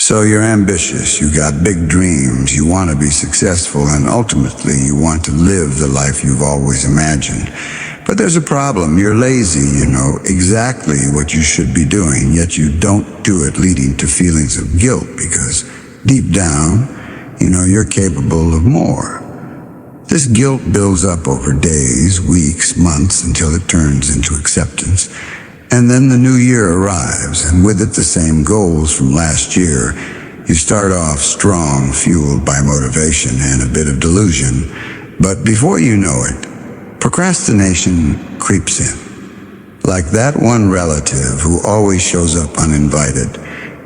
So you're ambitious, you got big dreams, you want to be successful, and ultimately you want to live the life you've always imagined. But there's a problem. You're lazy, you know exactly what you should be doing, yet you don't do it, leading to feelings of guilt because deep down, you know you're capable of more. This guilt builds up over days, weeks, months, until it turns into acceptance. And then the new year arrives, and with it the same goals from last year. You start off strong, fueled by motivation and a bit of delusion, but before you know it, procrastination creeps in. Like that one relative who always shows up uninvited,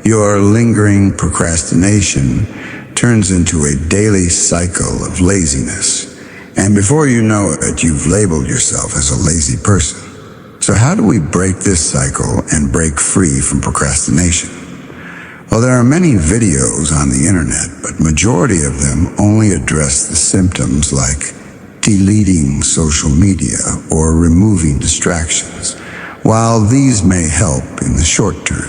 your lingering procrastination turns into a daily cycle of laziness. And before you know it, you've labeled yourself as a lazy person. So how do we break this cycle and break free from procrastination? Well, there are many videos on the internet, but majority of them only address the symptoms like deleting social media or removing distractions. While these may help in the short term,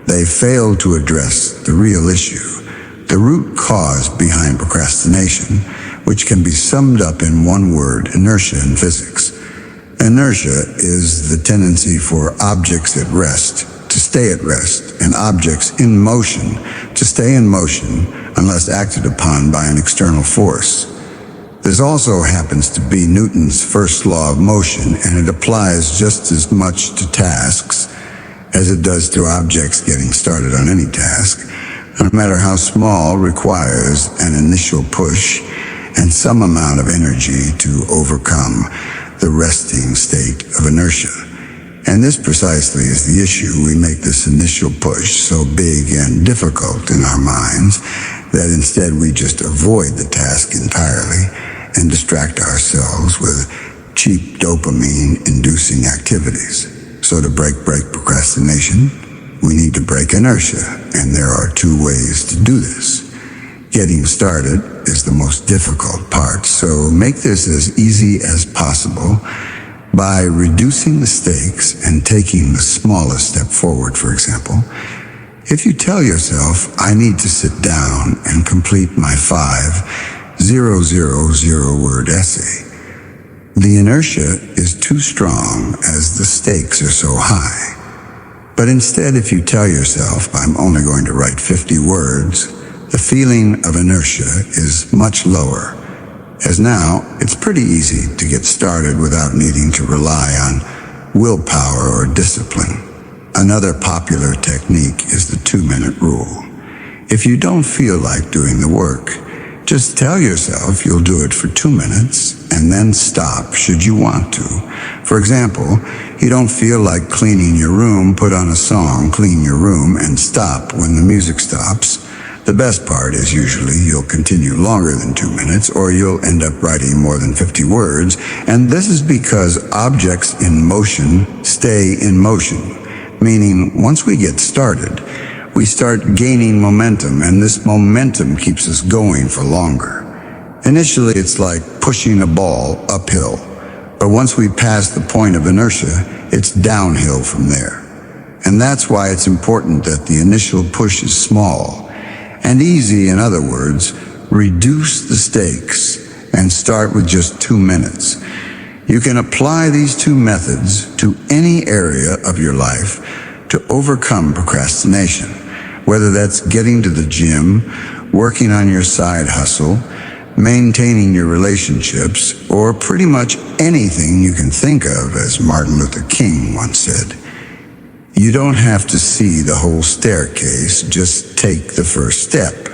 they fail to address the real issue, the root cause behind procrastination, which can be summed up in one word: inertia in physics. Inertia is the tendency for objects at rest to stay at rest, and objects in motion to stay in motion unless acted upon by an external force. This also happens to be Newton's first law of motion, and it applies just as much to tasks as it does to objects getting started on any task. No matter how small, requires an initial push and some amount of energy to overcome the resting state of inertia. And this precisely is the issue. We make this initial push so big and difficult in our minds that instead we just avoid the task entirely and distract ourselves with cheap dopamine-inducing activities. So to break procrastination, we need to break inertia, and there are two ways to do this. Getting started is the most difficult part, so make this as easy as possible by reducing the stakes and taking the smallest step forward. For example, if you tell yourself, I need to sit down and complete my 5,000-word essay, the inertia is too strong as the stakes are so high. But instead, if you tell yourself, I'm only going to write 50 words, the feeling of inertia is much lower, as now it's pretty easy to get started without needing to rely on willpower or discipline. Another popular technique is the 2-minute rule. If you don't feel like doing the work, just tell yourself you'll do it for 2 minutes and then stop should you want to. For example, you don't feel like cleaning your room, put on a song, clean your room, and stop when the music stops. The best part is usually you'll continue longer than 2 minutes, or you'll end up writing more than 50 words, and this is because objects in motion stay in motion, meaning once we get started, we start gaining momentum, and this momentum keeps us going for longer. Initially, it's like pushing a ball uphill, but once we pass the point of inertia, it's downhill from there. And that's why it's important that the initial push is small and easy. In other words, reduce the stakes and start with just 2 minutes. You can apply these two methods to any area of your life to overcome procrastination, whether that's getting to the gym, working on your side hustle, maintaining your relationships, or pretty much anything you can think of, as Martin Luther King once said. You don't have to see the whole staircase, just take the first step.